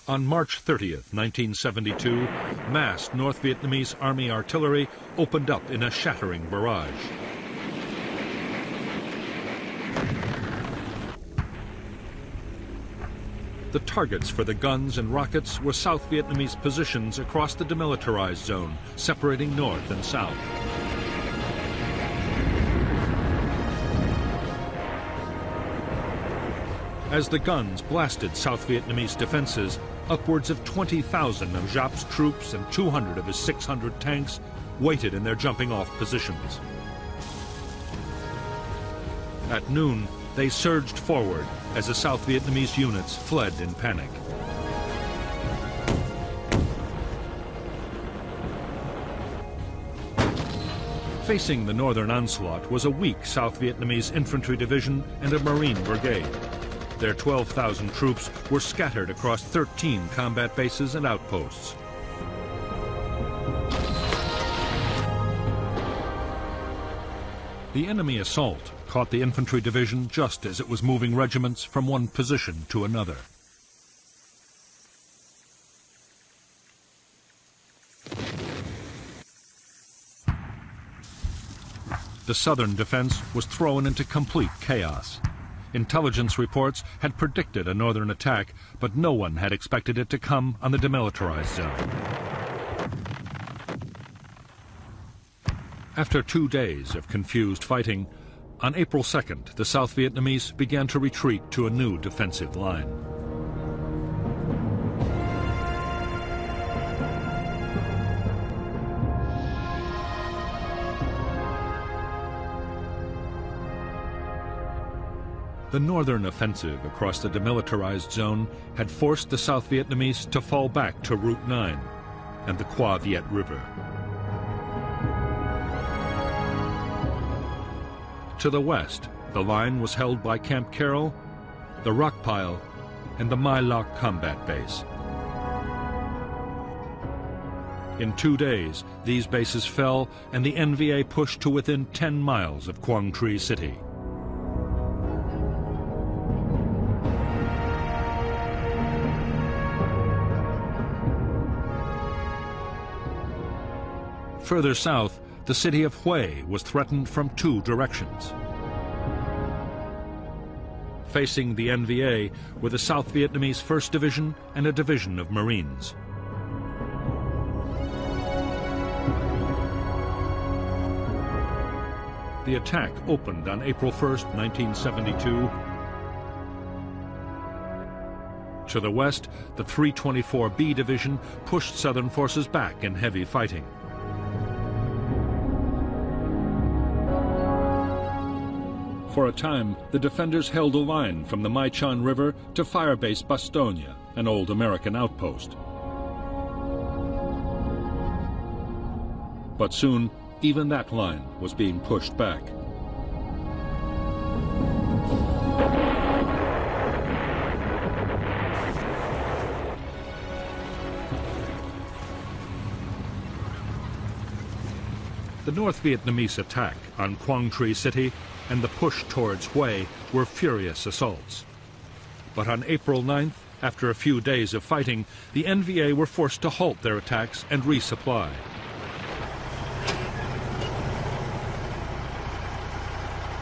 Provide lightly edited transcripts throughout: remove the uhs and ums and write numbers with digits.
On March 30th, 1972, massed North Vietnamese Army artillery opened up in a shattering barrage. The targets for the guns and rockets were South Vietnamese positions across the demilitarized zone, separating north and south. As the guns blasted South Vietnamese defenses, upwards of 20,000 of Giap's troops and 200 of his 600 tanks waited in their jumping-off positions. At noon, they surged forward as the South Vietnamese units fled in panic. Facing the northern onslaught was a weak South Vietnamese infantry division and a Marine brigade. Their 12,000 troops were scattered across 13 combat bases and outposts. The enemy assault caught the infantry division just as it was moving regiments from one position to another. The southern defense was thrown into complete chaos. Intelligence reports had predicted a northern attack, but no one had expected it to come on the demilitarized zone. After 2 days of confused fighting, on April 2nd, the South Vietnamese began to retreat to a new defensive line. The northern offensive across the demilitarized zone had forced the South Vietnamese to fall back to Route 9 and the Qua Viet River. To the west, the line was held by Camp Carroll, the Rock Pile, and the My Loc combat base. In 2 days, these bases fell and the NVA pushed to within 10 miles of Quang Tri City. Further south, the city of Hue was threatened from 2 directions. Facing the NVA were the South Vietnamese 1st Division and a division of Marines. The attack opened on April 1st, 1972. To the west, the 324B Division pushed Southern forces back in heavy fighting. For a time, the defenders held a line from the Mai Chan River to Firebase Bastogne, an old American outpost. But soon, even that line was being pushed back. The North Vietnamese attack on Quang Tri City and the push towards Hue were furious assaults. But on April 9th, after a few days of fighting, the NVA were forced to halt their attacks and resupply.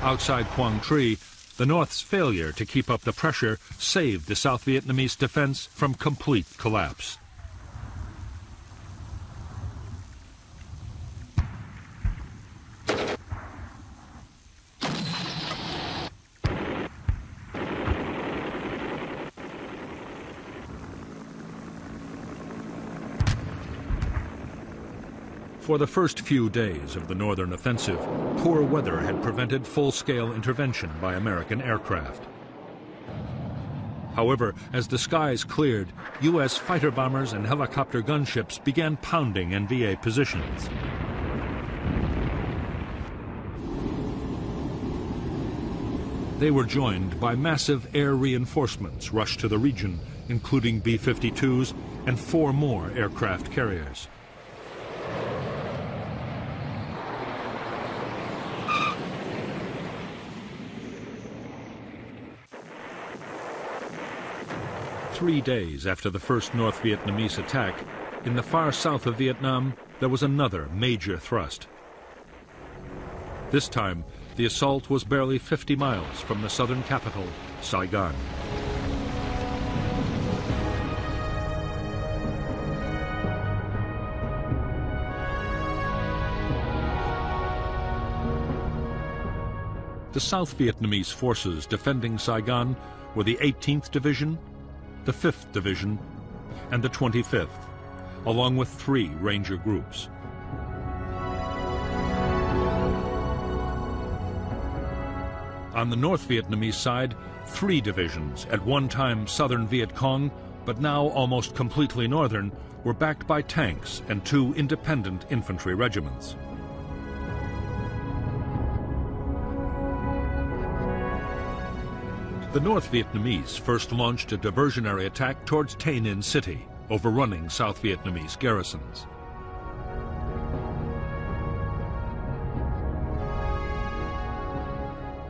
Outside Quang Tri, the North's failure to keep up the pressure saved the South Vietnamese defense from complete collapse. For the first few days of the northern offensive, poor weather had prevented full-scale intervention by American aircraft. However, as the skies cleared, U.S. fighter bombers and helicopter gunships began pounding NVA positions. They were joined by massive air reinforcements rushed to the region, including B-52s and 4 more aircraft carriers. 3 days after the first North Vietnamese attack, in the far south of Vietnam, there was another major thrust. This time, the assault was barely 50 miles from the southern capital, Saigon. The South Vietnamese forces defending Saigon were the 18th Division, the 5th Division, and the 25th, along with 3 Ranger groups. On the North Vietnamese side, 3 divisions, at one time Southern Viet Cong, but now almost completely northern, were backed by tanks and 2 independent infantry regiments. The North Vietnamese first launched a diversionary attack towards Tay Ninh City, overrunning South Vietnamese garrisons.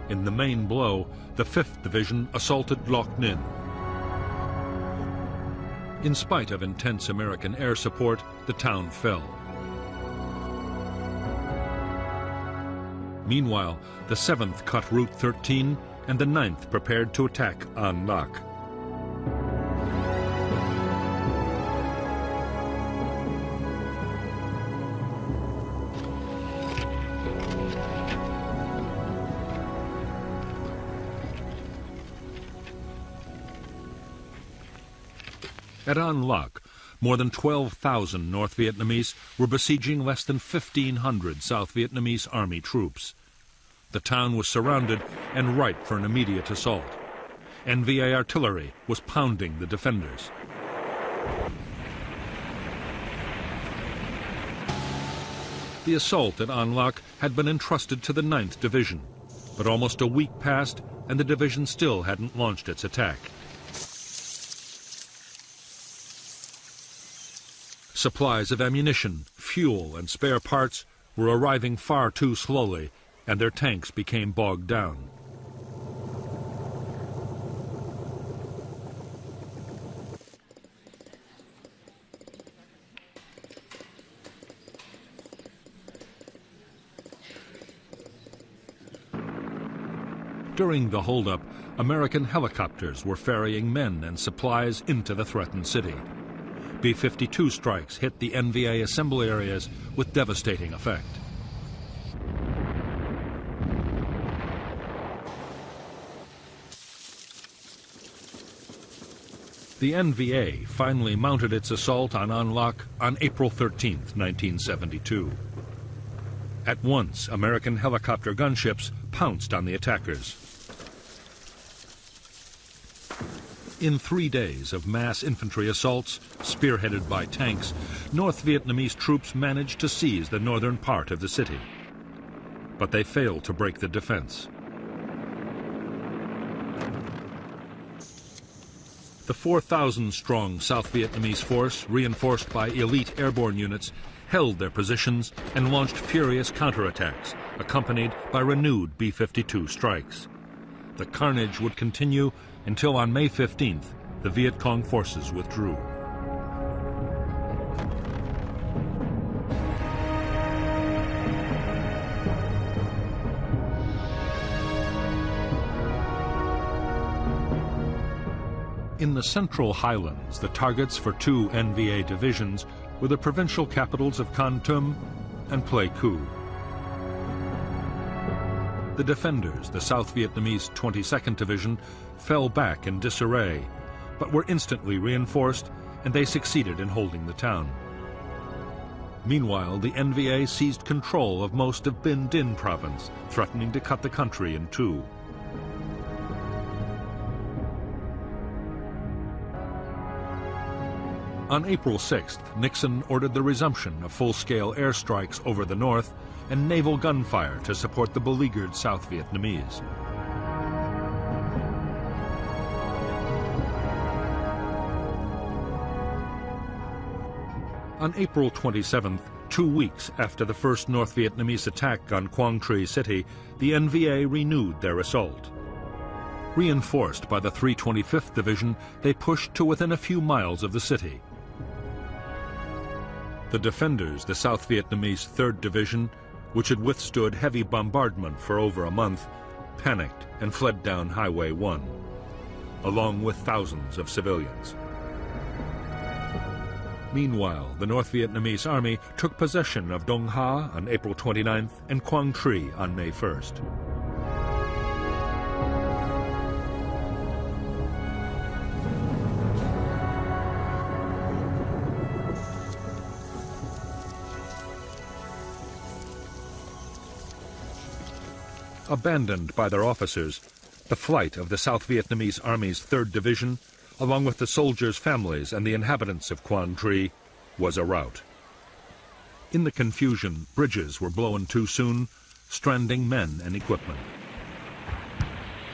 In the main blow, the 5th Division assaulted Loc Ninh. In spite of intense American air support, the town fell. Meanwhile, the 7th cut Route 13 and the 9th prepared to attack An Lac. At An Lac, more than 12,000 North Vietnamese were besieging less than 1,500 South Vietnamese army troops. The town was surrounded and ripe for an immediate assault. NVA artillery was pounding the defenders. The assault at An Lac had been entrusted to the 9th Division, but almost a week passed and the division still hadn't launched its attack. Supplies of ammunition, fuel, and spare parts were arriving far too slowly, and their tanks became bogged down. During the holdup, American helicopters were ferrying men and supplies into the threatened city. B-52 strikes hit the NVA assembly areas with devastating effect. The NVA finally mounted its assault on An Lac on April 13, 1972. At once, American helicopter gunships pounced on the attackers. In 3 days of mass infantry assaults, spearheaded by tanks, North Vietnamese troops managed to seize the northern part of the city. But they failed to break the defense. The 4,000-strong South Vietnamese force, reinforced by elite airborne units, held their positions and launched furious counterattacks, accompanied by renewed B-52 strikes. The carnage would continue until on May 15th, the Viet Cong forces withdrew. In the Central Highlands, the targets for 2 NVA divisions were the provincial capitals of Kon Tum and Pleiku. The defenders, the South Vietnamese 22nd Division, fell back in disarray, but were instantly reinforced, and they succeeded in holding the town. Meanwhile, the NVA seized control of most of Binh Dinh province, threatening to cut the country in 2. On April 6th, Nixon ordered the resumption of full-scale airstrikes over the north and naval gunfire to support the beleaguered South Vietnamese. On April 27th, 2 weeks after the first North Vietnamese attack on Quang Tri City, the NVA renewed their assault. Reinforced by the 325th Division, they pushed to within a few miles of the city. The defenders, the South Vietnamese 3rd Division, which had withstood heavy bombardment for over a month, panicked and fled down Highway 1, along with thousands of civilians. Meanwhile, the North Vietnamese army took possession of Dong Ha on April 29th and Quang Tri on May 1st. Abandoned by their officers, the flight of the South Vietnamese Army's 3rd Division, along with the soldiers' families and the inhabitants of Quang Tri, was a rout. In the confusion, bridges were blown too soon, stranding men and equipment.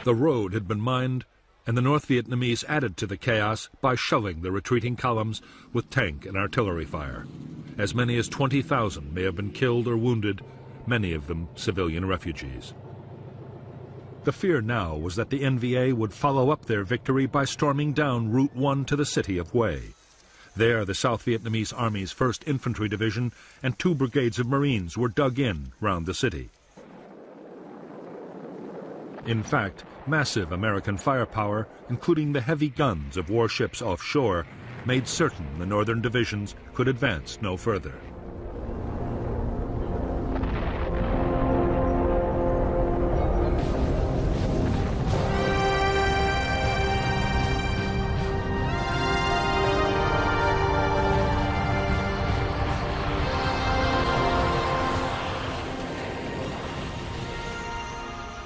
The road had been mined, and the North Vietnamese added to the chaos by shelling the retreating columns with tank and artillery fire. As many as 20,000 may have been killed or wounded, many of them civilian refugees. The fear now was that the NVA would follow up their victory by storming down Route 1 to the city of Hue. There, the South Vietnamese Army's 1st Infantry Division and 2 brigades of Marines were dug in round the city. In fact, massive American firepower, including the heavy guns of warships offshore, made certain the northern divisions could advance no further.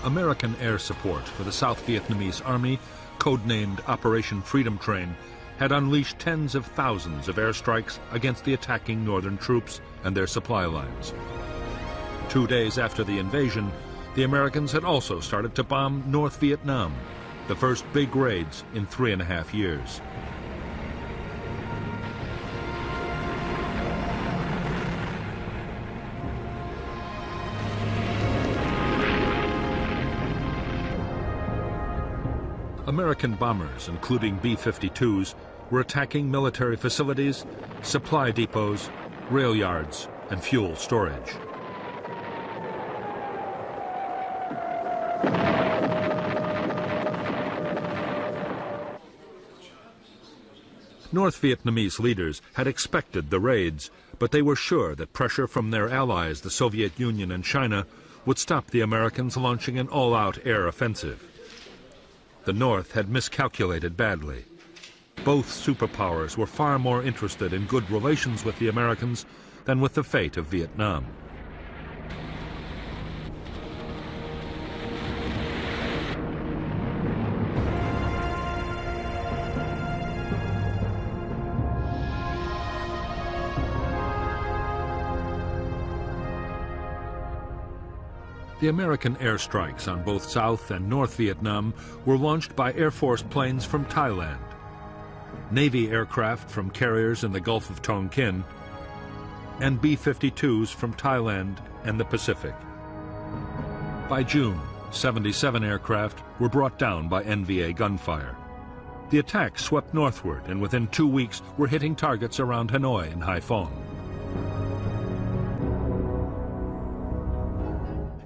American air support for the South Vietnamese Army, codenamed Operation Freedom Train, had unleashed tens of thousands of airstrikes against the attacking northern troops and their supply lines. 2 days after the invasion, the Americans had also started to bomb North Vietnam, the first big raids in 3.5 years. American bombers, including B-52s, were attacking military facilities, supply depots, rail yards, and fuel storage. North Vietnamese leaders had expected the raids, but they were sure that pressure from their allies, the Soviet Union and China, would stop the Americans launching an all-out air offensive. The North had miscalculated badly. Both superpowers were far more interested in good relations with the Americans than with the fate of Vietnam. The American airstrikes on both South and North Vietnam were launched by Air Force planes from Thailand, Navy aircraft from carriers in the Gulf of Tonkin, and B-52s from Thailand and the Pacific. By June, 77 aircraft were brought down by NVA gunfire. The attack swept northward and within 2 weeks were hitting targets around Hanoi and Haiphong.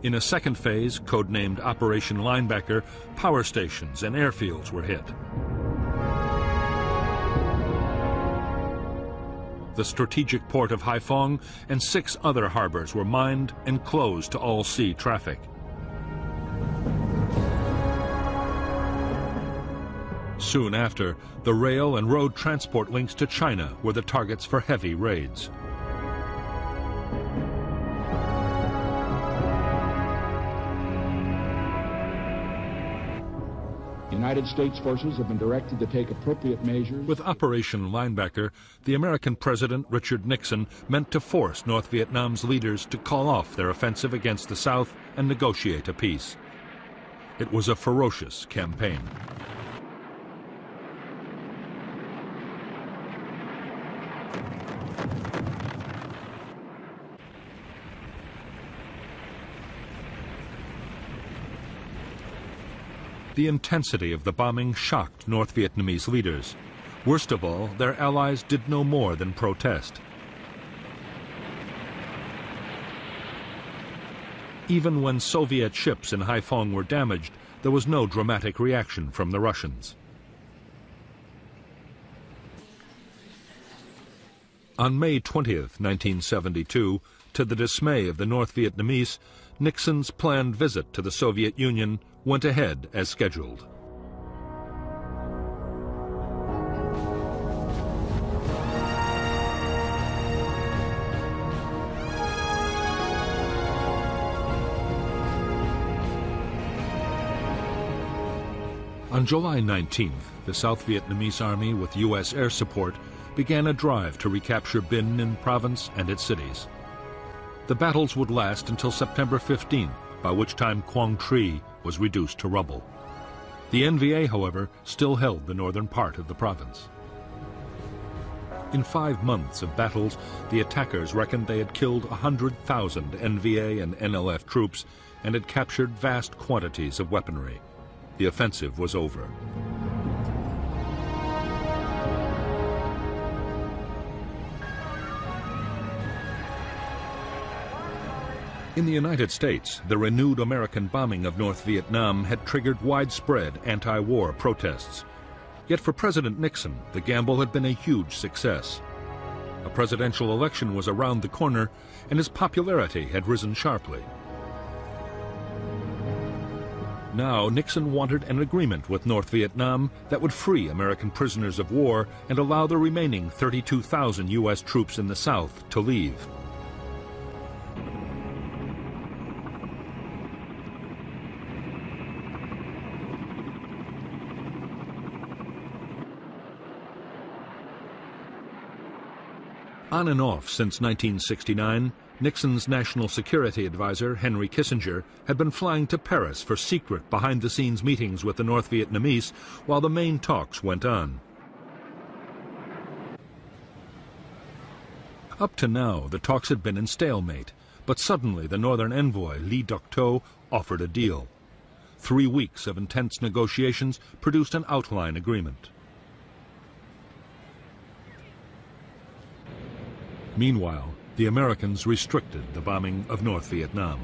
In a second phase, codenamed Operation Linebacker, power stations and airfields were hit. The strategic port of Haiphong and 6 other harbors were mined and closed to all sea traffic. Soon after, the rail and road transport links to China were the targets for heavy raids. United States forces have been directed to take appropriate measures. With Operation Linebacker, the American President Richard Nixon meant to force North Vietnam's leaders to call off their offensive against the South and negotiate a peace. It was a ferocious campaign. The intensity of the bombing shocked North Vietnamese leaders. Worst of all, their allies did no more than protest. Even when Soviet ships in Haiphong were damaged, there was no dramatic reaction from the Russians. On May 20th, 1972, to the dismay of the North Vietnamese, Nixon's planned visit to the Soviet Union went ahead as scheduled. On July 19th, the South Vietnamese Army, with U.S. air support, began a drive to recapture Binh Ninh province and its cities. The battles would last until September 15th, by which time Quang Tri was reduced to rubble. The NVA, however, still held the northern part of the province. In 5 months of battles, the attackers reckoned they had killed 100,000 NVA and NLF troops and had captured vast quantities of weaponry. The offensive was over. In the United States, the renewed American bombing of North Vietnam had triggered widespread anti-war protests. Yet for President Nixon, the gamble had been a huge success. A presidential election was around the corner, and his popularity had risen sharply. Now, Nixon wanted an agreement with North Vietnam that would free American prisoners of war and allow the remaining 32,000 U.S. troops in the South to leave. On and off since 1969, Nixon's national security advisor, Henry Kissinger, had been flying to Paris for secret behind-the-scenes meetings with the North Vietnamese while the main talks went on. Up to now, the talks had been in stalemate, but suddenly the northern envoy, Lee Duc-Tho, offered a deal. 3 weeks of intense negotiations produced an outline agreement. Meanwhile, the Americans restricted the bombing of North Vietnam.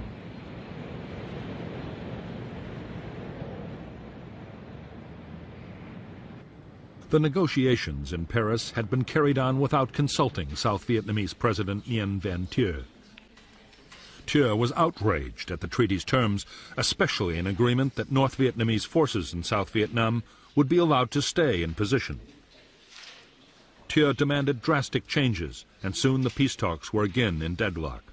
The negotiations in Paris had been carried on without consulting South Vietnamese President Nguyen Van Thieu. Thieu was outraged at the treaty's terms, especially an agreement that North Vietnamese forces in South Vietnam would be allowed to stay in position. Thieu demanded drastic changes, and soon the peace talks were again in deadlock.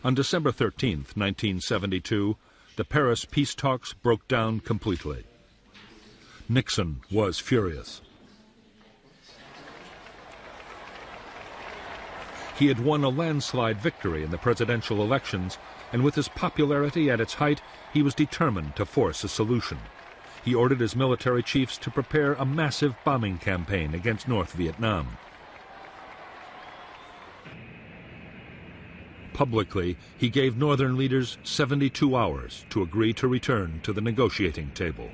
On December 13th, 1972, the Paris peace talks broke down completely. Nixon was furious. He had won a landslide victory in the presidential elections, and with his popularity at its height, he was determined to force a solution. He ordered his military chiefs to prepare a massive bombing campaign against North Vietnam. Publicly, he gave northern leaders 72 hours to agree to return to the negotiating table.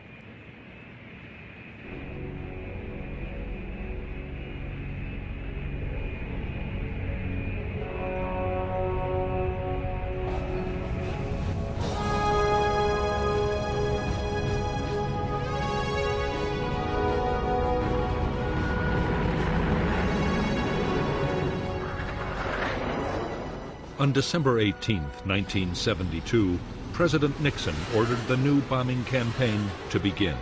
On December 18, 1972, President Nixon ordered the new bombing campaign to begin.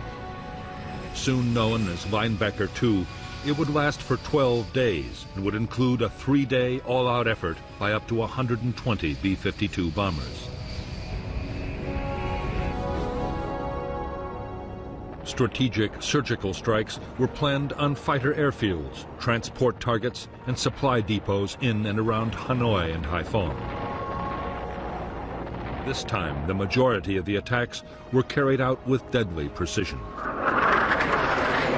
Soon known as Linebacker II, it would last for 12 days and would include a 3-day all-out effort by up to 120 B-52 bombers. Strategic surgical strikes were planned on fighter airfields, transport targets, and supply depots in and around Hanoi and Haiphong. This time, the majority of the attacks were carried out with deadly precision.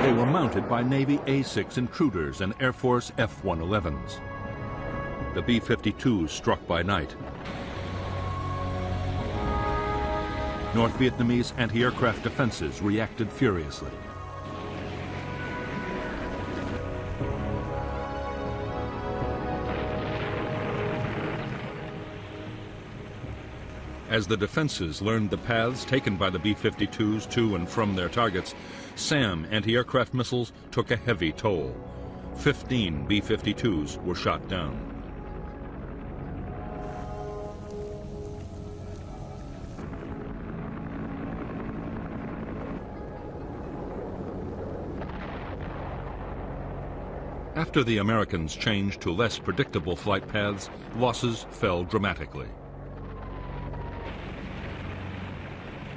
They were mounted by Navy A-6 Intruders and Air Force F-111s. The B-52s struck by night. North Vietnamese anti-aircraft defenses reacted furiously. As the defenses learned the paths taken by the B-52s to and from their targets, SAM anti-aircraft missiles took a heavy toll. 15 B-52s were shot down. After the Americans changed to less predictable flight paths, losses fell dramatically.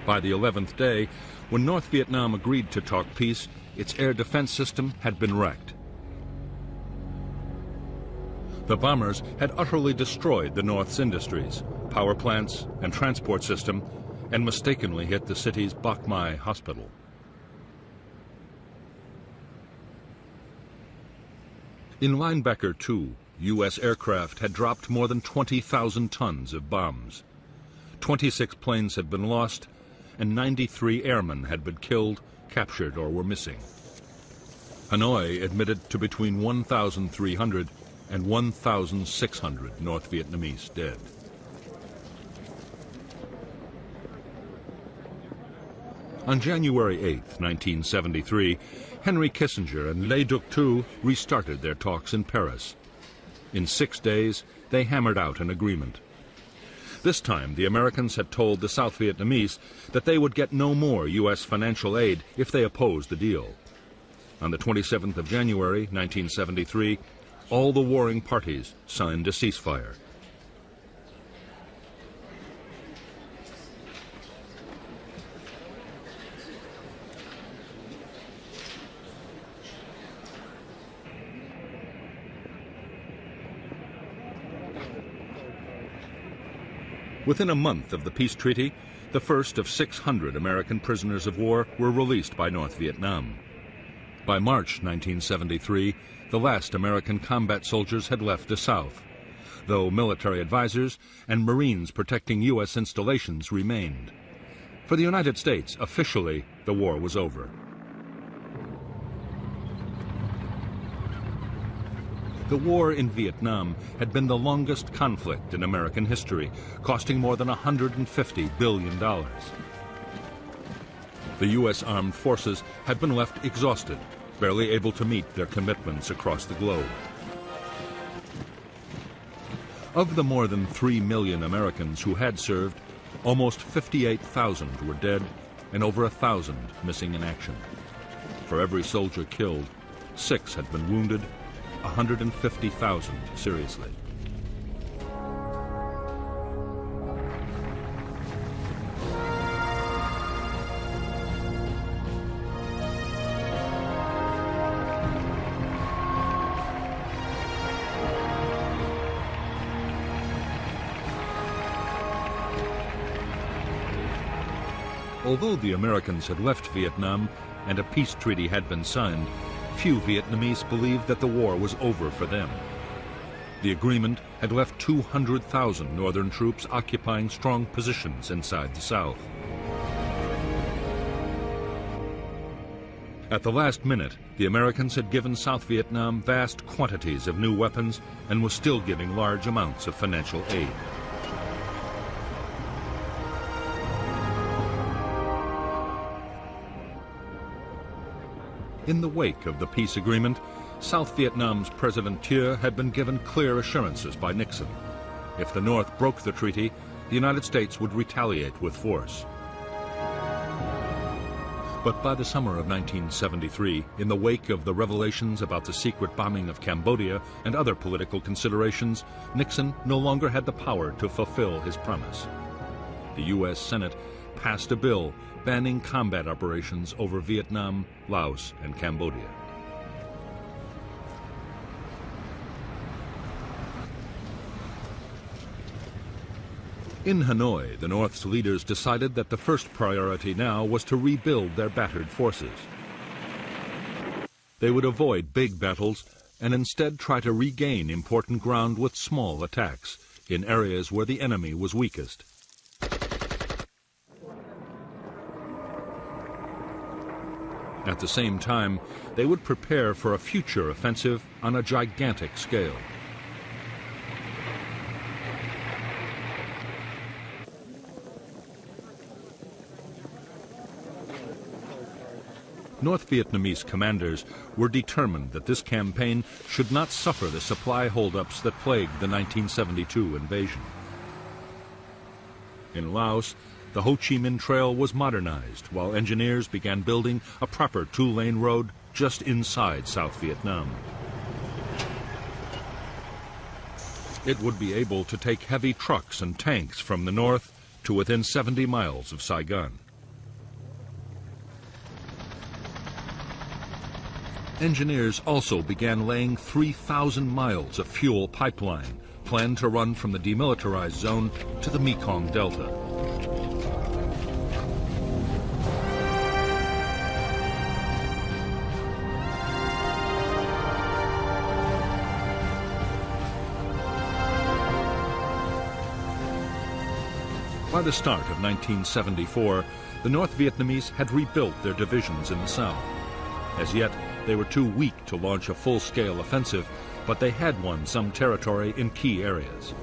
By the 11th day, when North Vietnam agreed to talk peace, its air defense system had been wrecked. The bombers had utterly destroyed the North's industries, power plants, and transport system, and mistakenly hit the city's Bach Mai hospital. In Linebacker 2, U.S. aircraft had dropped more than 20,000 tons of bombs. 26 planes had been lost, and 93 airmen had been killed, captured, or were missing. Hanoi admitted to between 1,300 and 1,600 North Vietnamese dead. On January 8, 1973, Henry Kissinger and Le Duc Thu restarted their talks in Paris. In 6 days, they hammered out an agreement. This time, the Americans had told the South Vietnamese that they would get no more U.S. financial aid if they opposed the deal. On the 27th of January, 1973, all the warring parties signed a ceasefire. Within a month of the peace treaty, the first of 600 American prisoners of war were released by North Vietnam. By March 1973, the last American combat soldiers had left the South, though military advisors and Marines protecting U.S. installations remained. For the United States, officially, the war was over. The war in Vietnam had been the longest conflict in American history, costing more than $150 billion. The U.S. armed forces had been left exhausted, barely able to meet their commitments across the globe. Of the more than 3 million Americans who had served, almost 58,000 were dead and over 1,000 missing in action. For every soldier killed, 6 had been wounded, 150,000 seriously. Although the Americans had left Vietnam and a peace treaty had been signed, few Vietnamese believed that the war was over for them. The agreement had left 200,000 northern troops occupying strong positions inside the South. At the last minute, the Americans had given South Vietnam vast quantities of new weapons and was still giving large amounts of financial aid. In the wake of the peace agreement, South Vietnam's President Thieu had been given clear assurances by Nixon. If the North broke the treaty, the United States would retaliate with force. But by the summer of 1973, in the wake of the revelations about the secret bombing of Cambodia and other political considerations, Nixon no longer had the power to fulfill his promise. The U.S. Senate passed a bill banning combat operations over Vietnam, Laos, and Cambodia. In Hanoi, the North's leaders decided that the first priority now was to rebuild their battered forces. They would avoid big battles and instead try to regain important ground with small attacks in areas where the enemy was weakest. At the same time, they would prepare for a future offensive on a gigantic scale. North Vietnamese commanders were determined that this campaign should not suffer the supply holdups that plagued the 1972 invasion. In Laos, the Ho Chi Minh Trail was modernized, while engineers began building a proper two-lane road just inside South Vietnam. It would be able to take heavy trucks and tanks from the north to within 70 miles of Saigon. Engineers also began laying 3,000 miles of fuel pipeline, planned to run from the demilitarized zone to the Mekong Delta. By the start of 1974, the North Vietnamese had rebuilt their divisions in the south. As yet, they were too weak to launch a full-scale offensive, but they had won some territory in key areas.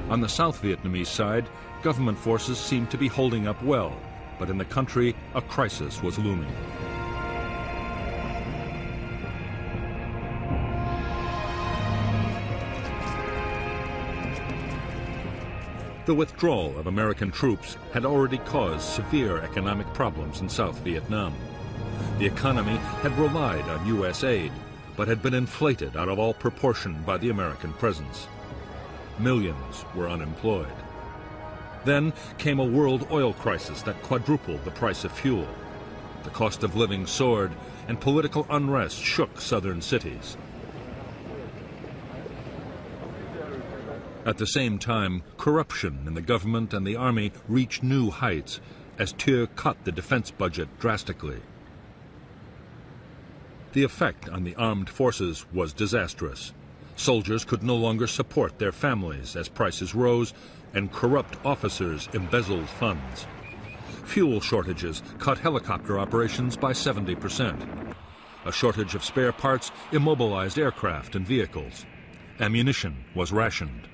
On the South Vietnamese side, government forces seemed to be holding up well, but in the country, a crisis was looming. The withdrawal of American troops had already caused severe economic problems in South Vietnam. The economy had relied on U.S. aid, but had been inflated out of all proportion by the American presence. Millions were unemployed. Then came a world oil crisis that quadrupled the price of fuel. The cost of living soared, and political unrest shook southern cities. At the same time, corruption in the government and the army reached new heights as Thieu cut the defense budget drastically. The effect on the armed forces was disastrous. Soldiers could no longer support their families as prices rose, and corrupt officers embezzled funds. Fuel shortages cut helicopter operations by 70%. A shortage of spare parts immobilized aircraft and vehicles. Ammunition was rationed.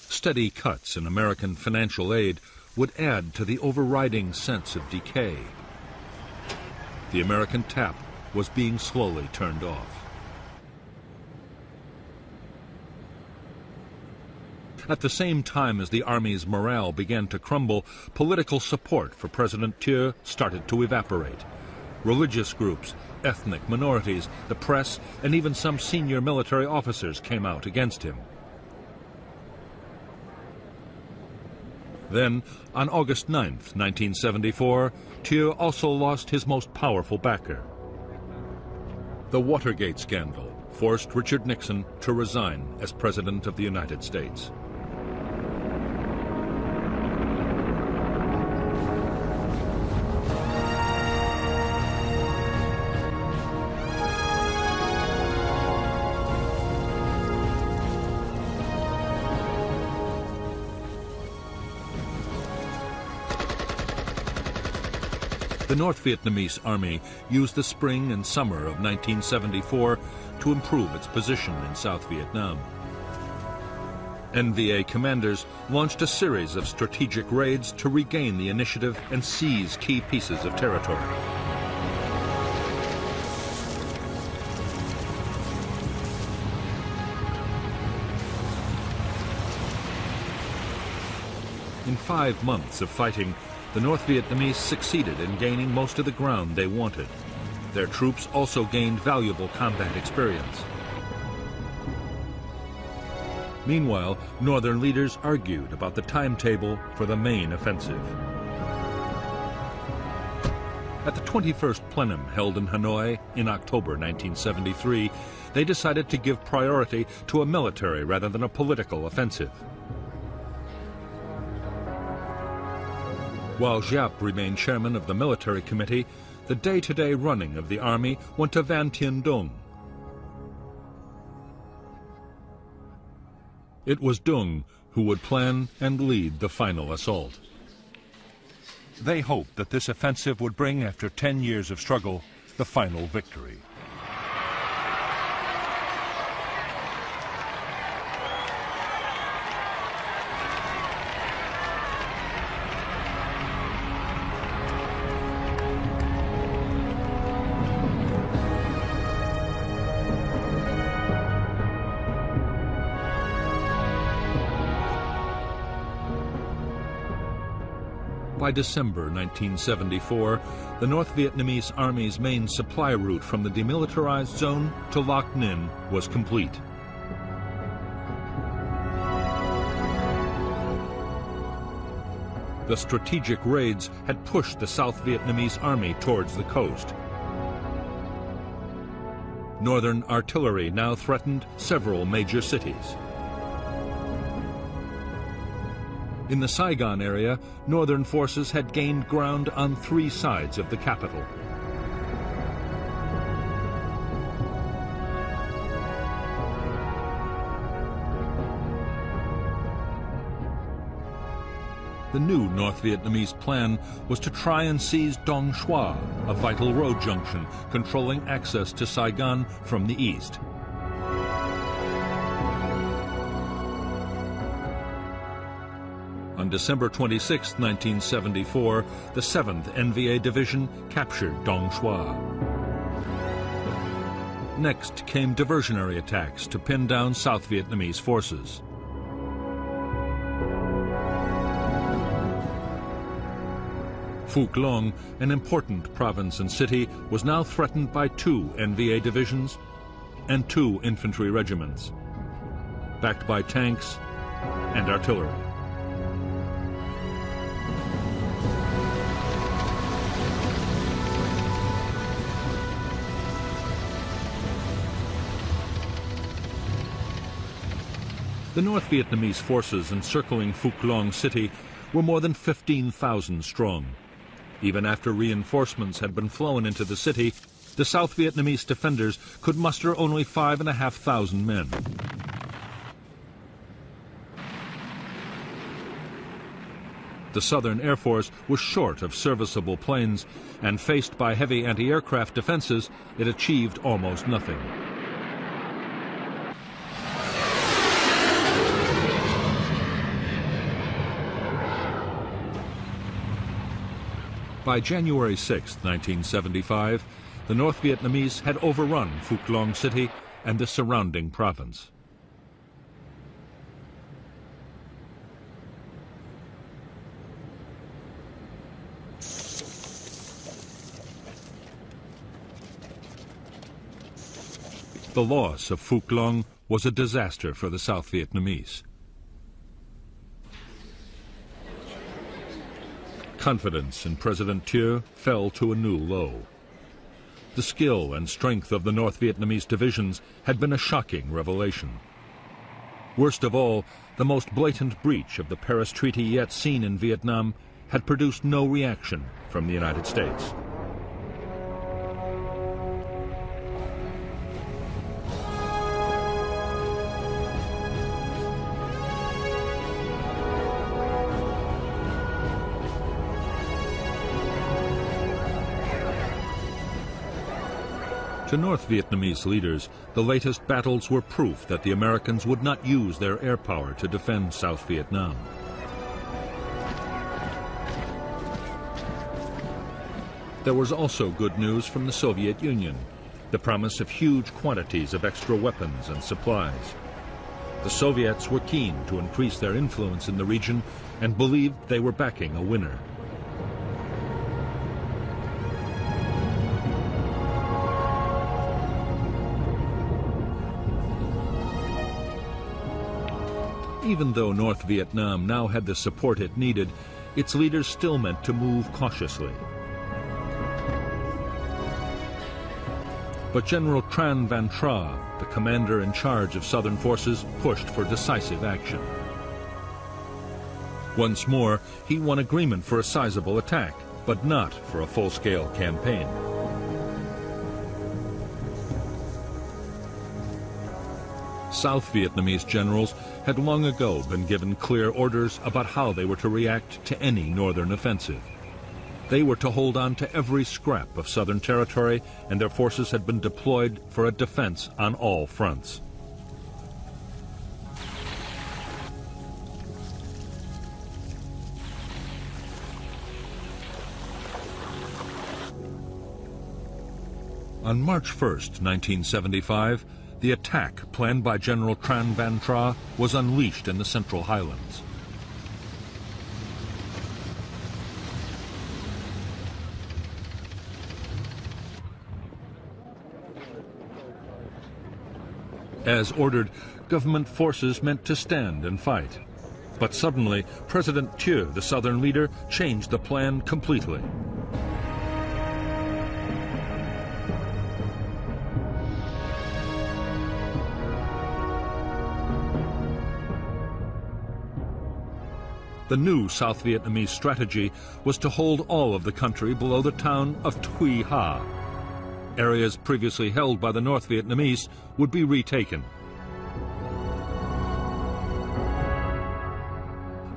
Steady cuts in American financial aid would add to the overriding sense of decay. The American tap was being slowly turned off. At the same time as the Army's morale began to crumble, political support for President Thieu started to evaporate. Religious groups, ethnic minorities, the press, and even some senior military officers came out against him. Then, on August 9th, 1974, Thieu also lost his most powerful backer. The Watergate scandal forced Richard Nixon to resign as President of the United States. The North Vietnamese army used the spring and summer of 1974 to improve its position in South Vietnam. NVA commanders launched a series of strategic raids to regain the initiative and seize key pieces of territory. In 5 months of fighting, the North Vietnamese succeeded in gaining most of the ground they wanted. Their troops also gained valuable combat experience. Meanwhile, northern leaders argued about the timetable for the main offensive. At the 21st plenum held in Hanoi in October 1973, they decided to give priority to a military rather than a political offensive. While Giap remained chairman of the military committee, the day-to-day running of the army went to Van Tien Dung. It was Dung who would plan and lead the final assault. They hoped that this offensive would bring, after 10 years of struggle, the final victory. By December 1974, the North Vietnamese Army's main supply route from the demilitarized zone to Loc Ninh was complete. The strategic raids had pushed the South Vietnamese Army towards the coast. Northern artillery now threatened several major cities. In the Saigon area, northern forces had gained ground on 3 sides of the capital. The new North Vietnamese plan was to try and seize Dong Xoa, a vital road junction controlling access to Saigon from the east. On December 26, 1974, the 7th NVA Division captured Dong Xoa. Next came diversionary attacks to pin down South Vietnamese forces. Phuoc Long, an important province and city, was now threatened by 2 NVA divisions and 2 infantry regiments, backed by tanks and artillery. The North Vietnamese forces encircling Phuoc Long city were more than 15,000 strong. Even after reinforcements had been flown into the city, the South Vietnamese defenders could muster only 5,500 men. The Southern Air Force was short of serviceable planes, and faced by heavy anti-aircraft defenses, it achieved almost nothing. By January 6, 1975, the North Vietnamese had overrun Phuoc Long city and the surrounding province. The loss of Phuoc Long was a disaster for the South Vietnamese. Confidence in President Thieu fell to a new low. The skill and strength of the North Vietnamese divisions had been a shocking revelation. Worst of all, the most blatant breach of the Paris Treaty yet seen in Vietnam had produced no reaction from the United States. To North Vietnamese leaders, the latest battles were proof that the Americans would not use their air power to defend South Vietnam. There was also good news from the Soviet Union, the promise of huge quantities of extra weapons and supplies. The Soviets were keen to increase their influence in the region and believed they were backing a winner. Even though North Vietnam now had the support it needed, its leaders still meant to move cautiously. But General Tran Van Tra, the commander in charge of southern forces, pushed for decisive action. Once more, he won agreement for a sizable attack, but not for a full-scale campaign. South Vietnamese generals had long ago been given clear orders about how they were to react to any northern offensive. They were to hold on to every scrap of southern territory, and their forces had been deployed for a defense on all fronts. On March 1st, 1975, the attack planned by General Tran Van Tra was unleashed in the Central Highlands. As ordered, government forces meant to stand and fight. But suddenly, President Thieu, the southern leader, changed the plan completely. The new South Vietnamese strategy was to hold all of the country below the town of Tuy Ha. Areas previously held by the North Vietnamese would be retaken.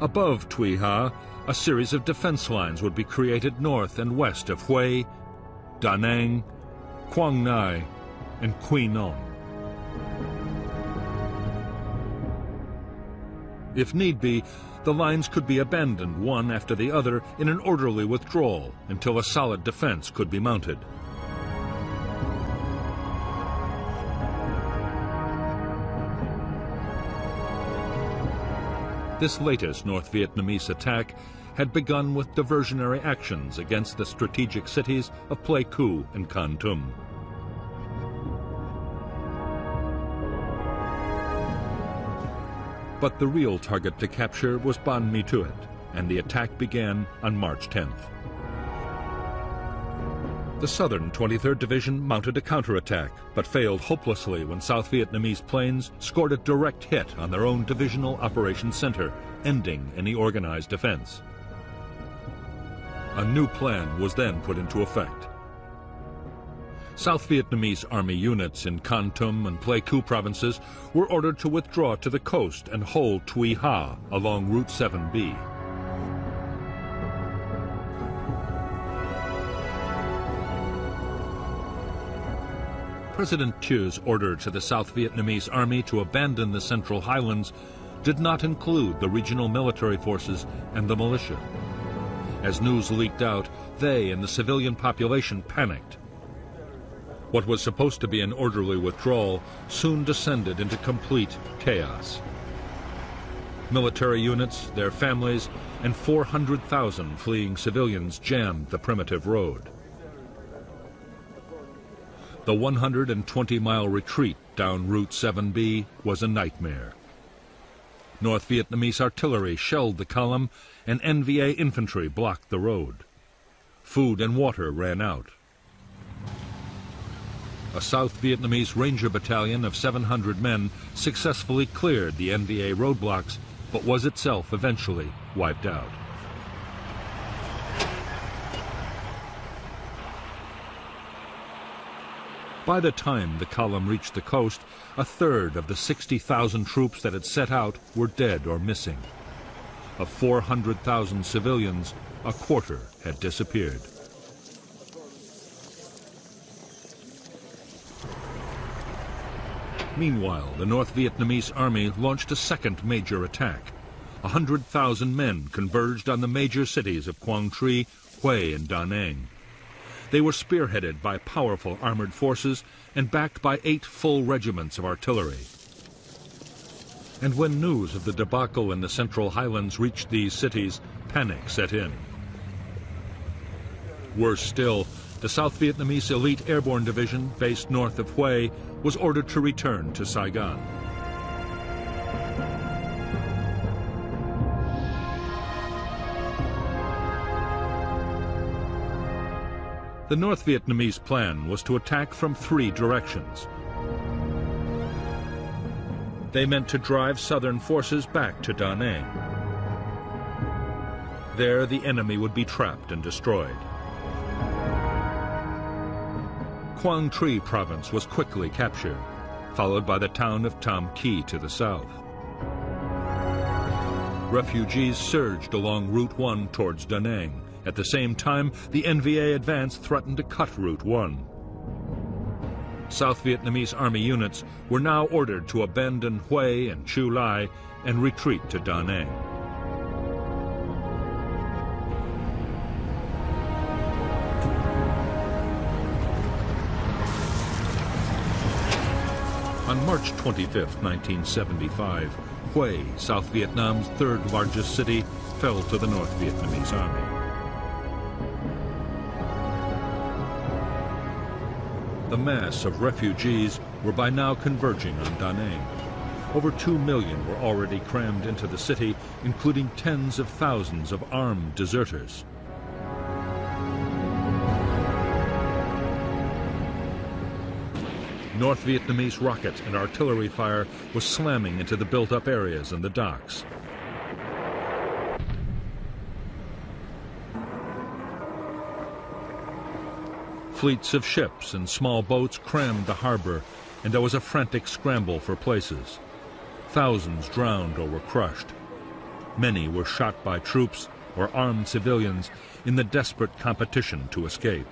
Above Tuy Ha, a series of defense lines would be created north and west of Hue, Da Nang, Quang Ngai, and Quy Nhon. If need be, the lines could be abandoned one after the other in an orderly withdrawal until a solid defense could be mounted. This latest North Vietnamese attack had begun with diversionary actions against the strategic cities of Pleiku and Kon Tum. But the real target to capture was Ban Mi Thuet, and the attack began on March 10th. The southern 23rd Division mounted a counterattack, but failed hopelessly when South Vietnamese planes scored a direct hit on their own divisional operations center, ending any organized defense. A new plan was then put into effect. South Vietnamese army units in Kon Tum and Pleiku provinces were ordered to withdraw to the coast and hold Tuy Ha along Route 7B. President Thieu's order to the South Vietnamese army to abandon the Central Highlands did not include the regional military forces and the militia. As news leaked out, they and the civilian population panicked. What was supposed to be an orderly withdrawal soon descended into complete chaos. Military units, their families, and 400,000 fleeing civilians jammed the primitive road. The 120-mile retreat down Route 7B was a nightmare. North Vietnamese artillery shelled the column, and NVA infantry blocked the road. Food and water ran out. A South Vietnamese Ranger battalion of 700 men successfully cleared the NVA roadblocks, but was itself eventually wiped out. By the time the column reached the coast, a third of the 60,000 troops that had set out were dead or missing. Of 400,000 civilians, a quarter had disappeared. Meanwhile, the North Vietnamese army launched a second major attack. 100,000 men converged on the major cities of Quang Tri, Hue, and Da Nang. They were spearheaded by powerful armored forces and backed by 8 full regiments of artillery. And when news of the debacle in the Central Highlands reached these cities, panic set in. Worse still, the South Vietnamese Elite Airborne Division, based north of Hue, was ordered to return to Saigon. The North Vietnamese plan was to attack from 3 directions. They meant to drive southern forces back to Da Nang. There, the enemy would be trapped and destroyed. Quang Tri province was quickly captured, followed by the town of Tam Kỳ to the south. Refugees surged along Route 1 towards Da Nang. At the same time, the NVA advance threatened to cut Route 1. South Vietnamese army units were now ordered to abandon Hue and Chu Lai and retreat to Da Nang. On March 25, 1975, Hue, South Vietnam's 3rd largest city, fell to the North Vietnamese army. The mass of refugees were by now converging on Da Nang. Over 2 million were already crammed into the city, including tens of thousands of armed deserters. North Vietnamese rocket and artillery fire was slamming into the built-up areas and the docks. Fleets of ships and small boats crammed the harbor, and there was a frantic scramble for places. Thousands drowned or were crushed. Many were shot by troops or armed civilians in the desperate competition to escape.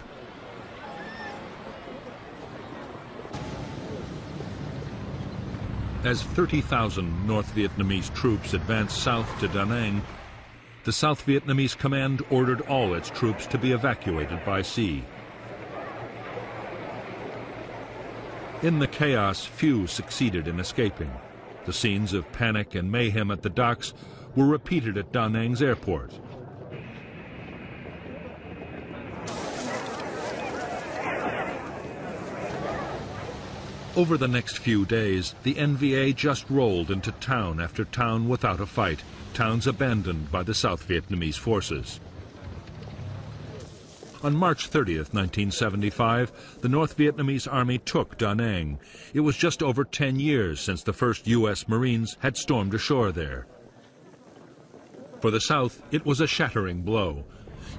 As 30,000 North Vietnamese troops advanced south to Da Nang, the South Vietnamese command ordered all its troops to be evacuated by sea. In the chaos, few succeeded in escaping. The scenes of panic and mayhem at the docks were repeated at Da Nang's airport. Over the next few days, the NVA just rolled into town after town without a fight, towns abandoned by the South Vietnamese forces. On March 30th, 1975, the North Vietnamese army took Da Nang. It was just over 10 years since the first U.S. Marines had stormed ashore there. For the South, it was a shattering blow.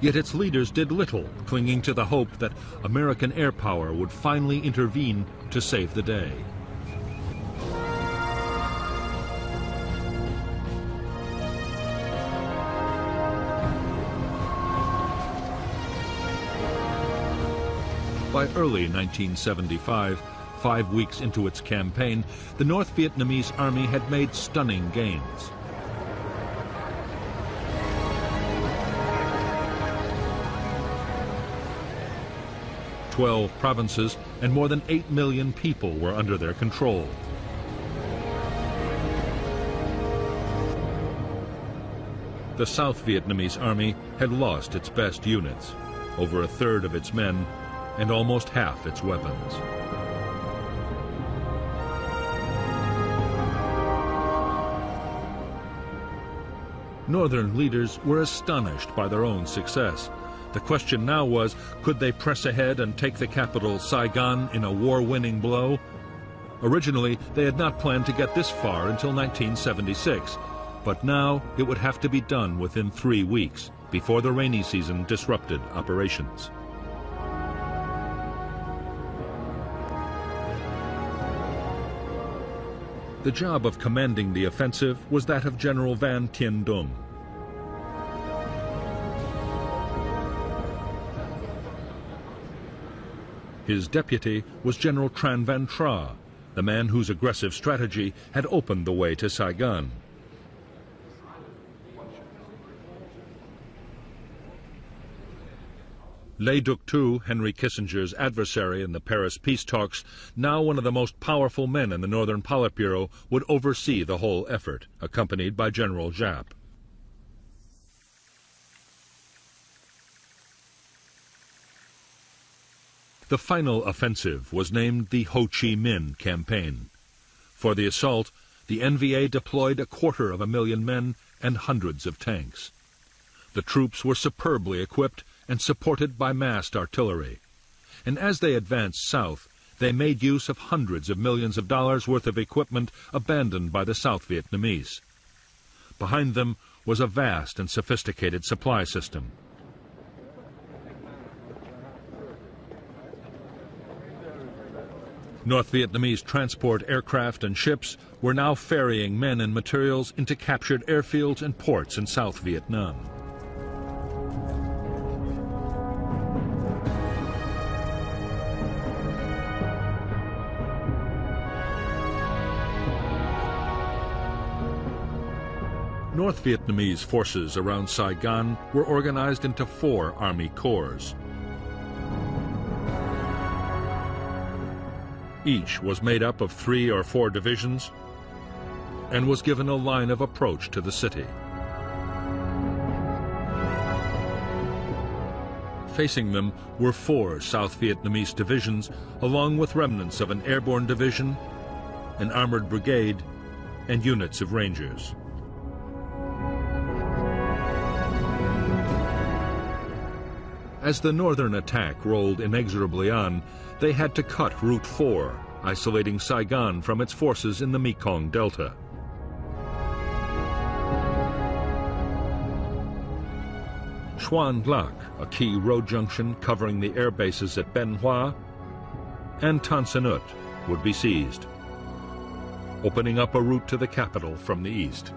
Yet its leaders did little, clinging to the hope that American air power would finally intervene to save the day. By early 1975, 5 weeks into its campaign, the North Vietnamese army had made stunning gains. Twelve provinces and more than 8 million people were under their control. The South Vietnamese army had lost its best units, over a third of its men, and almost half its weapons. Northern leaders were astonished by their own success. The question now was, could they press ahead and take the capital, Saigon, in a war-winning blow? Originally, they had not planned to get this far until 1976, but now it would have to be done within 3 weeks, before the rainy season disrupted operations. The job of commanding the offensive was that of General Van Tien Dung. His deputy was General Tran Van Tra, the man whose aggressive strategy had opened the way to Saigon. Le Duc Thu, Henry Kissinger's adversary in the Paris peace talks, now one of the most powerful men in the Northern Politburo, would oversee the whole effort, accompanied by General Giap. The final offensive was named the Ho Chi Minh Campaign. For the assault, the NVA deployed 250,000 men and hundreds of tanks. The troops were superbly equipped and supported by massed artillery. and as they advanced south, they made use of hundreds of millions of dollars worth of equipment abandoned by the South Vietnamese. Behind them was a vast and sophisticated supply system. North Vietnamese transport aircraft and ships were now ferrying men and materials into captured airfields and ports in South Vietnam. North Vietnamese forces around Saigon were organized into 4 army corps. Each was made up of 3 or 4 divisions and was given a line of approach to the city. Facing them were 4 South Vietnamese divisions, along with remnants of an airborne division, an armored brigade, and units of rangers. As the northern attack rolled inexorably on, they had to cut Route 4, isolating Saigon from its forces in the Mekong Delta. Xuan Lac, a key road junction covering the air bases at Ben Hoa, and Tan Son Nhut would be seized, opening up a route to the capital from the east.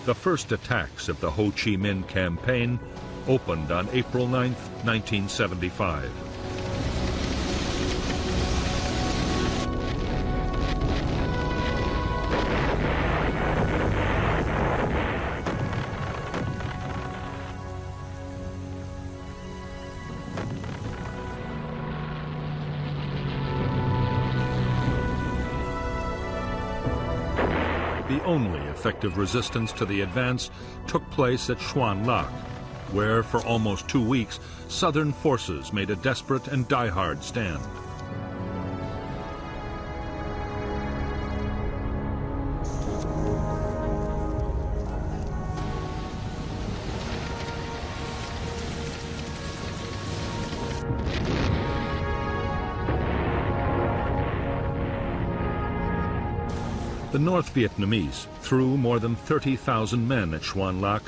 The first attacks of the Ho Chi Minh campaign opened on April 9, 1975. The only effective resistance to the advance took place at Xuan Lac, where for almost 2 weeks Southern forces made a desperate and die-hard stand. The North Vietnamese threw more than 30,000 men at Xuan Lac,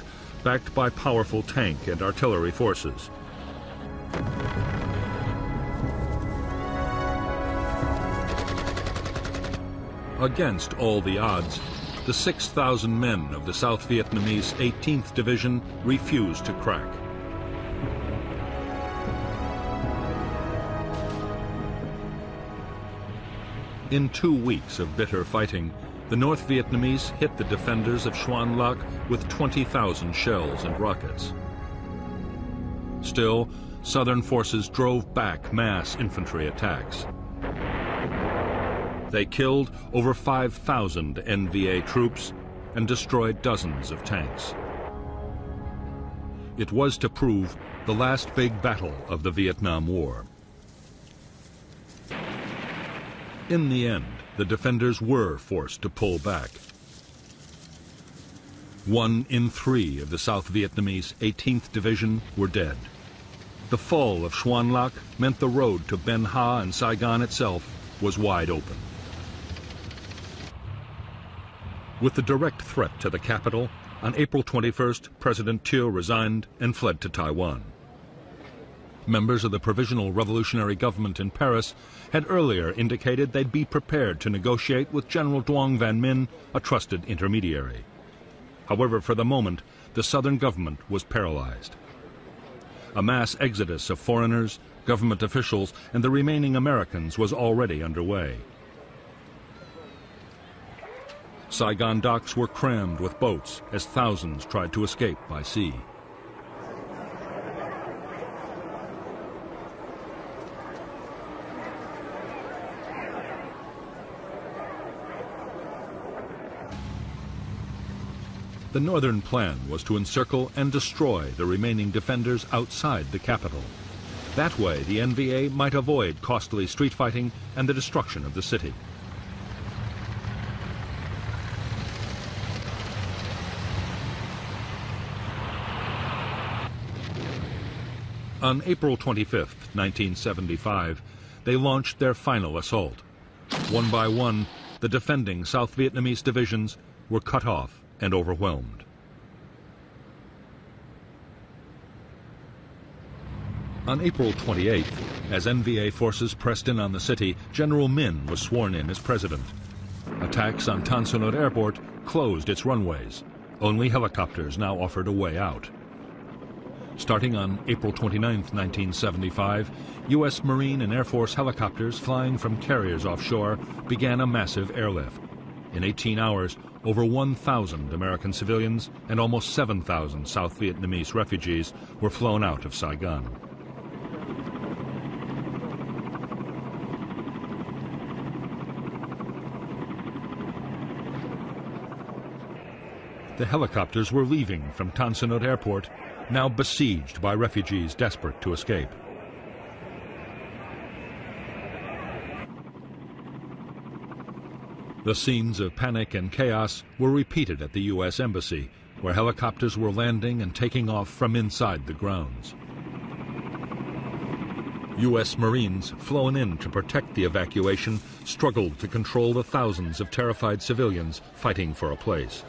backed by powerful tank and artillery forces. Against all the odds, the 6,000 men of the South Vietnamese 18th Division refused to crack. In 2 weeks of bitter fighting, the North Vietnamese hit the defenders of Xuan Lac with 20,000 shells and rockets. Still, Southern forces drove back mass infantry attacks. They killed over 5,000 NVA troops and destroyed dozens of tanks. It was to prove the last big battle of the Vietnam War. In the end, the defenders were forced to pull back. 1 in 3 of the South Vietnamese 18th Division were dead. The fall of Xuan Lac meant the road to Ben Ha and Saigon itself was wide open. With the direct threat to the capital, on April 21st, President Thieu resigned and fled to Taiwan. Members of the Provisional Revolutionary Government in Paris had earlier indicated they'd be prepared to negotiate with General Duong Van Minh, a trusted intermediary. However, for the moment, the southern government was paralyzed. A mass exodus of foreigners, government officials, and the remaining Americans was already underway. Saigon docks were crammed with boats as thousands tried to escape by sea. The northern plan was to encircle and destroy the remaining defenders outside the capital. That way, the NVA might avoid costly street fighting and the destruction of the city. On April 25, 1975, they launched their final assault. One by one, the defending South Vietnamese divisions were cut off and overwhelmed. On April 28th, as NVA forces pressed in on the city, General Min was sworn in as president. Attacks on Tan Son Nhut Airport closed its runways. Only helicopters now offered a way out. Starting on April 29, 1975, U.S. Marine and Air Force helicopters flying from carriers offshore began a massive airlift. In 18 hours, over 1,000 American civilians and almost 7,000 South Vietnamese refugees were flown out of Saigon. The helicopters were leaving from Tan Son Nhut Airport, now besieged by refugees desperate to escape. The scenes of panic and chaos were repeated at the U.S. Embassy, where helicopters were landing and taking off from inside the grounds. U.S. Marines flown in to protect the evacuation struggled to control the thousands of terrified civilians fighting for a place.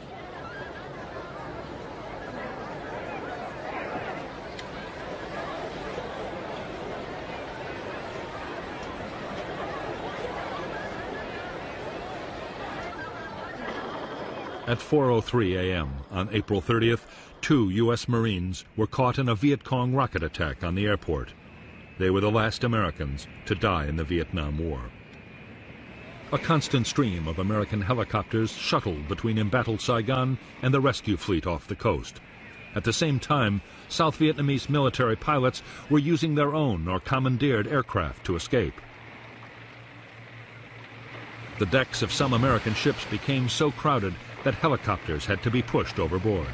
At 4:03 a.m. on April 30th, 2 U.S. Marines were caught in a Viet Cong rocket attack on the airport. They were the last Americans to die in the Vietnam War. A constant stream of American helicopters shuttled between embattled Saigon and the rescue fleet off the coast. At the same time, South Vietnamese military pilots were using their own or commandeered aircraft to escape. The decks of some American ships became so crowded that helicopters had to be pushed overboard.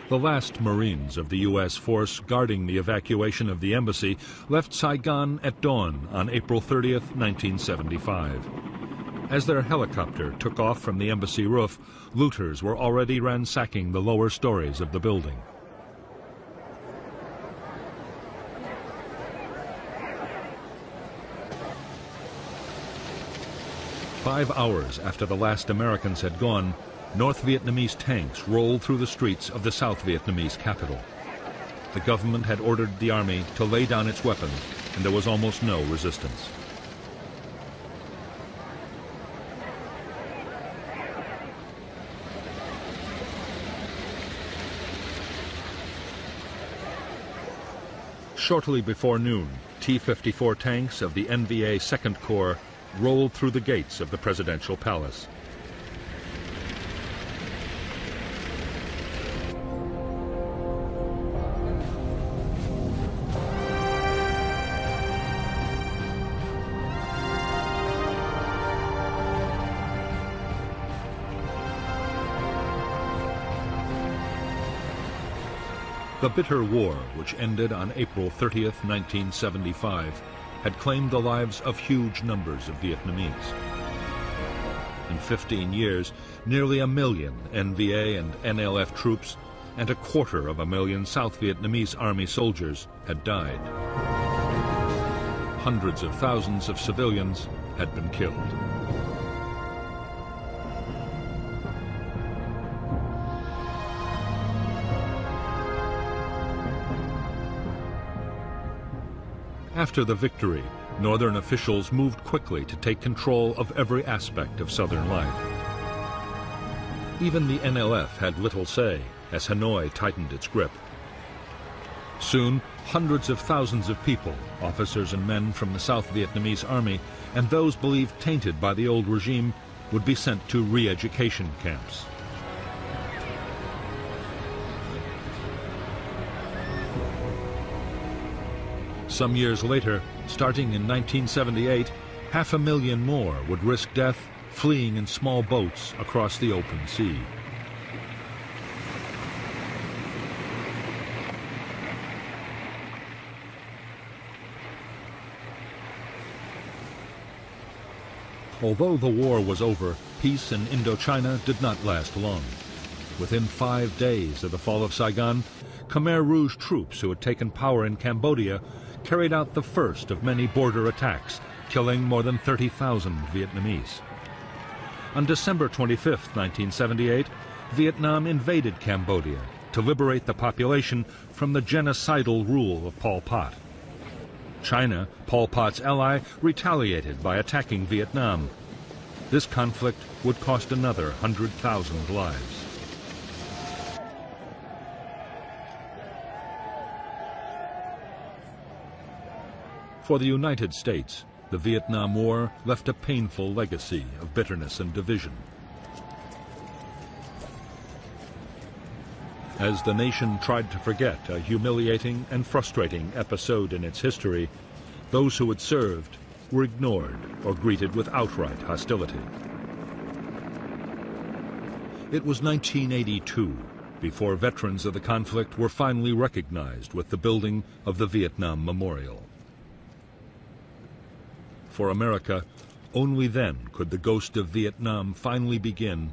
The last Marines of the U.S. force guarding the evacuation of the embassy left Saigon at dawn on April 30th, 1975. As their helicopter took off from the embassy roof, looters were already ransacking the lower stories of the building. Five hours after the last Americans had gone, North Vietnamese tanks rolled through the streets of the South Vietnamese capital. The government had ordered the army to lay down its weapons, and there was almost no resistance. Shortly before noon, T-54 tanks of the NVA 2nd Corps rolled through the gates of the presidential palace. The bitter war, which ended on April 30th, 1975, had claimed the lives of huge numbers of Vietnamese. In 15 years, nearly 1 million NVA and NLF troops and 250,000 South Vietnamese Army soldiers had died. Hundreds of thousands of civilians had been killed. After the victory, Northern officials moved quickly to take control of every aspect of Southern life. Even the NLF had little say as Hanoi tightened its grip. Soon, hundreds of thousands of people, officers and men from the South Vietnamese Army, and those believed tainted by the old regime, would be sent to re-education camps. Some years later, starting in 1978, 500,000 more would risk death fleeing in small boats across the open sea. Although the war was over, peace in Indochina did not last long. Within 5 days of the fall of Saigon, Khmer Rouge troops who had taken power in Cambodia carried out the first of many border attacks, killing more than 30,000 Vietnamese. On December 25, 1978, Vietnam invaded Cambodia to liberate the population from the genocidal rule of Pol Pot. China, Pol Pot's ally, retaliated by attacking Vietnam. This conflict would cost another 100,000 lives. For the United States, the Vietnam War left a painful legacy of bitterness and division. As the nation tried to forget a humiliating and frustrating episode in its history, those who had served were ignored or greeted with outright hostility. It was 1982 before veterans of the conflict were finally recognized with the building of the Vietnam Memorial. For America, only then could the ghost of Vietnam finally begin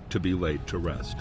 to be laid to rest.